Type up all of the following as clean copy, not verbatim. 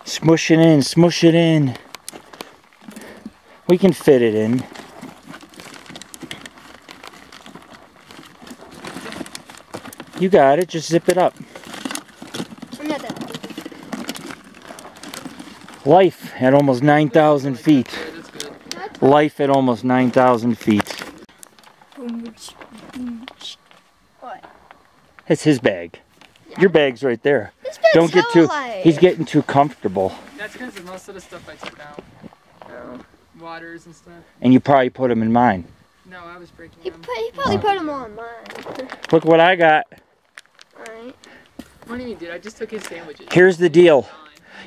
Smush it in, smush it in. We can fit it in. You got it, just zip it up. Life at almost 9,000 feet. Life at almost 9,000 feet. What? It's his bag. Yeah. Your bag's right there. This bag's Don't get too. light. He's getting too comfortable. That's because most of the stuff I took out. Oh. Waters and stuff. And you probably put him in mine. No, I was breaking He them. probably put them all in mine. Look what I got. Alright. What do you mean, dude? I just took his sandwiches. Here's the deal.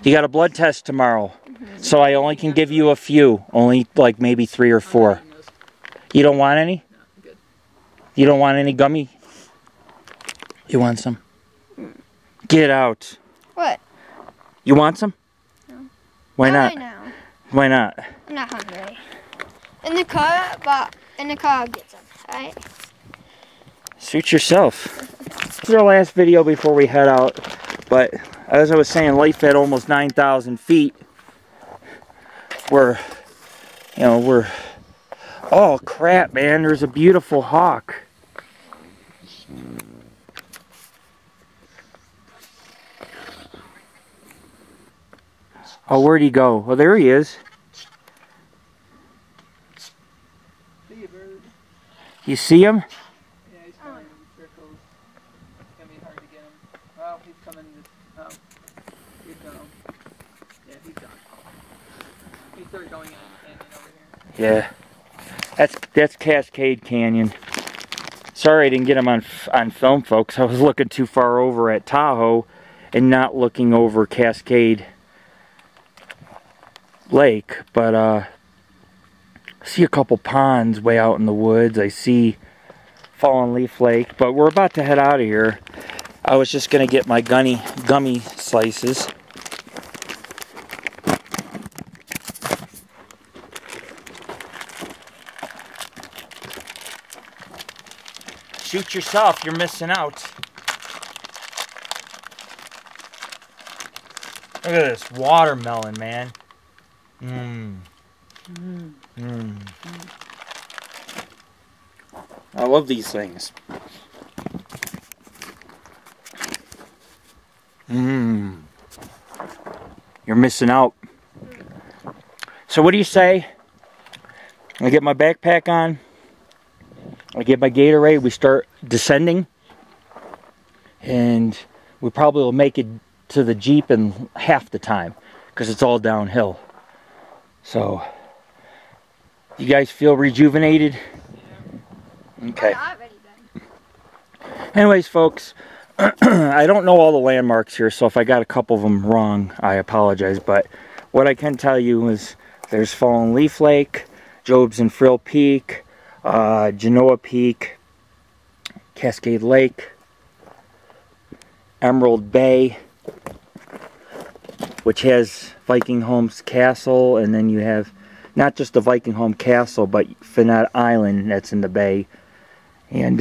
You got a blood test tomorrow. So I only can give you a few. Only like maybe 3 or 4. You don't want any? No, I'm good. You don't want any gummy? You want some? Get out. What? You want some? No. Why Not not? right now. Why not? I'm not hungry. In the car, but in the car I'll get some, alright? Suit yourself. This is our last video before we head out. But as I was saying, life at almost 9,000 feet. We're, oh crap, man, there's a beautiful hawk. Oh, where'd he go? Well, there he is. See you, bird. You see him? Yeah, he's coming in circles. It's gonna be hard to get him. Oh, he's coming this. Oh, he's gone. Yeah, he's gone. He started going in the canyon over here. Yeah. That's Cascade Canyon. Sorry I didn't get him on film, folks. I was looking too far over at Tahoe and not looking over Cascade Lake, but I see a couple ponds way out in the woods. I see Fallen Leaf Lake, but we're about to head out of here. I was just gonna get my gummy slices. Shoot yourself, you're missing out. Look at this watermelon, man. I love these things. You're missing out. So what do you say? I get my backpack on. I get my Gatorade. We start descending. And we probably will make it to the Jeep in half the time. Because it's all downhill. So, you guys feel rejuvenated? Okay. Anyways, folks, I don't know all the landmarks here, so if I got a couple of them wrong, I apologize. But what I can tell you is there's Fallen Leaf Lake, Jobs and Frill Peak, Genoa Peak, Cascade Lake, Emerald Bay, which has Viking Home's Castle, and then you have not just the Viking Home Castle, but Finette Island that's in the bay. And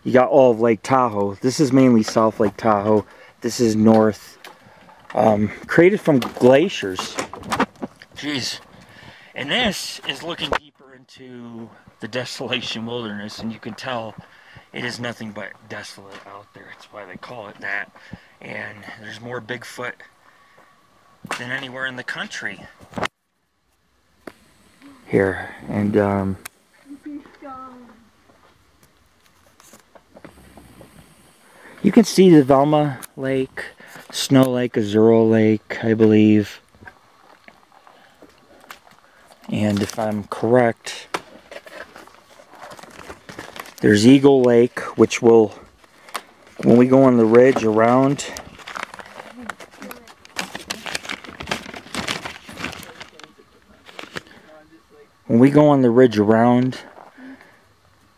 you got all of Lake Tahoe. This is mainly South Lake Tahoe. This is north. Created from glaciers. Jeez. And this is looking deeper into the Desolation Wilderness, and you can tell it is nothing but desolate out there. That's why they call it that. And there's more Bigfoot than anywhere in the country here. And you can see the Velma Lake, Snow Lake, Azuro Lake, I believe. And if I'm correct, there's Eagle Lake, which will, when we go on the ridge around,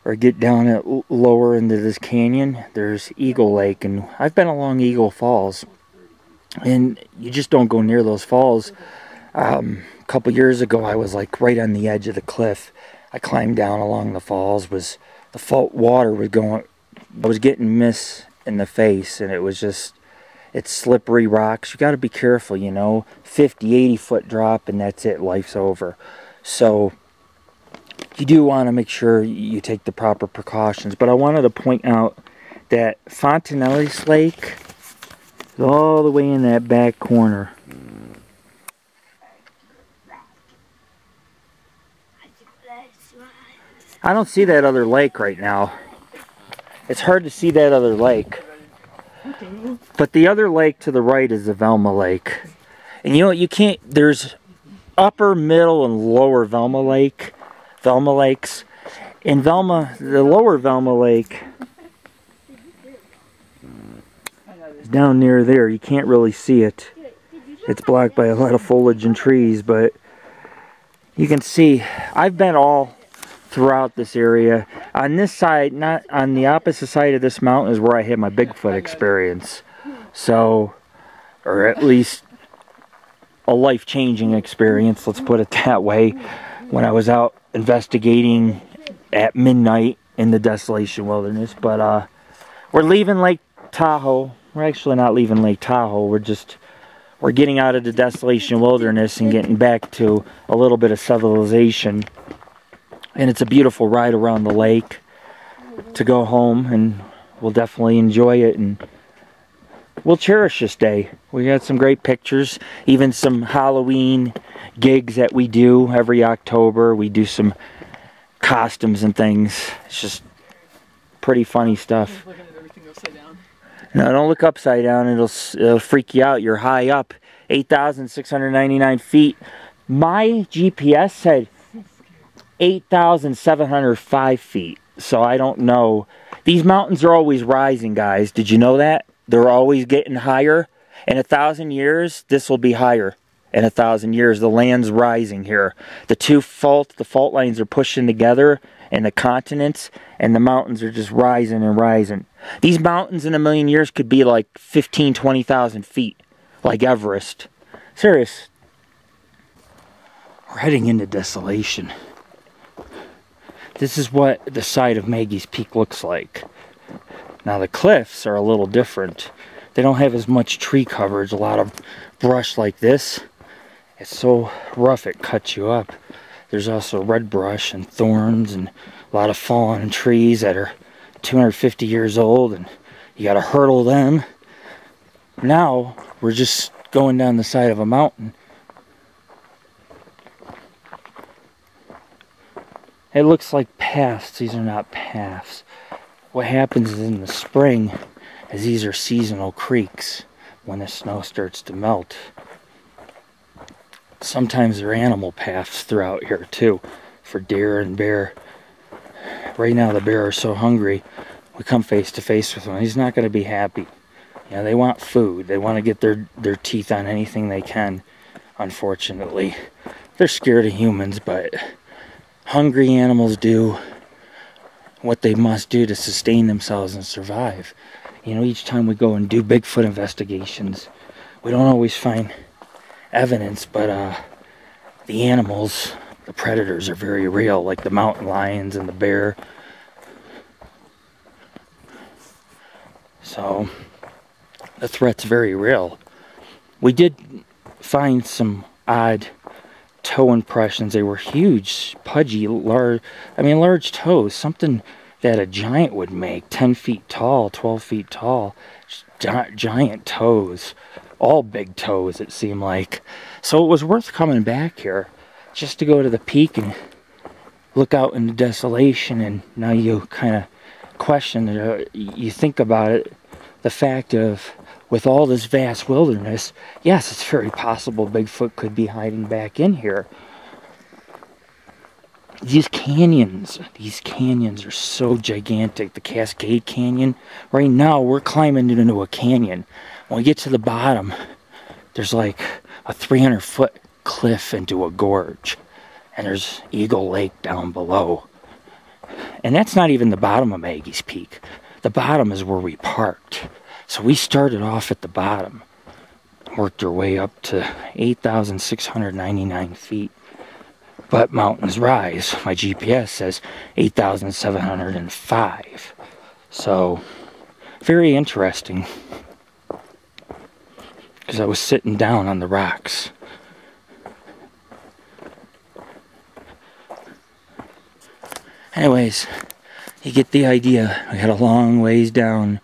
or get down at lower into this canyon, there's Eagle Lake. And I've been along Eagle Falls, and you just don't go near those falls. A couple years ago, I was like right on the edge of the cliff. I climbed down along the falls. The water was going, I was getting mist in the face, and it was just, It's slippery rocks. You got to be careful, you know. 50, 80 foot drop and that's it. Life's over. So you do want to make sure you take the proper precautions. But I wanted to point out that Fontanelli's Lake is all the way in that back corner. I don't see that other lake right now. It's hard to see that other lake. But the other lake to the right is the Velma Lake. And you know what, you can't, there's upper, middle, and lower Velma Lakes. In Velma, the lower Velma Lake is down near there. You can't really see it. It's blocked by a lot of foliage and trees, but you can see, I've been all throughout this area. On this side, not on the opposite side of this mountain, is where I had my Bigfoot experience. So, or at least a life-changing experience, let's put it that way, when I was out investigating at midnight in the Desolation Wilderness. But we're leaving Lake Tahoe. We're actually not leaving Lake Tahoe. We're getting out of the Desolation Wilderness and getting back to a little bit of civilization. And it's a beautiful ride around the lake to go home, and we'll definitely enjoy it, and we'll cherish this day. We got some great pictures, even some Halloween gigs that we do every October. We do some costumes and things. It's just pretty funny stuff. Looking at everything upside down. No, don't look upside down. It'll freak you out. You're high up, 8,699 feet. My GPS said 8,705 feet. So I don't know. These mountains are always rising, guys. Did you know that? They're always getting higher. In 1,000 years, this will be higher. In 1,000 years, the land's rising here. The fault lines are pushing together, and the continents and the mountains are just rising and rising. These mountains in 1,000,000 years could be like 15, 20,000 feet, like Everest. Serious. We're heading into desolation. This is what the side of Maggie's Peak looks like. Now the cliffs are a little different. They don't have as much tree coverage, a lot of brush like this. It's so rough it cuts you up. There's also red brush and thorns and a lot of fallen trees that are 250 years old, and you gotta hurdle them. Now we're just going down the side of a mountain. It looks like paths. These are not paths. What happens is in the spring, is these are seasonal creeks when the snow starts to melt. Sometimes there are animal paths throughout here too, for deer and bear. Right now the bear are so hungry, we come face to face with him. He's not going to be happy. You know, they want food. They want to get their teeth on anything they can, unfortunately. They're scared of humans, but hungry animals do what they must do to sustain themselves and survive. You know, each time we go and do Bigfoot investigations, we don't always find evidence, but the animals, the predators, are very real, like the mountain lions and the bear. So the threat's very real. We did find some odd toe impressions. They were huge, pudgy, large toes, something that a giant would make, 10 feet tall, 12 feet tall, giant toes, all big toes it seemed like. So it was worth coming back here just to go to the peak and look out into desolation. And now you kind of question it, you think about it, the fact of, with all this vast wilderness, yes, it's very possible Bigfoot could be hiding back in here. These canyons are so gigantic. The Cascade Canyon, right now we're climbing into a canyon. When we get to the bottom, there's like a 300-foot cliff into a gorge, and there's Eagle Lake down below. And that's not even the bottom of Maggie's Peak. The bottom is where we parked. So we started off at the bottom, worked our way up to 8,699 feet. But mountains rise. My GPS says 8,705. So, very interesting. because I was sitting down on the rocks. Anyways, you get the idea. We had a long ways down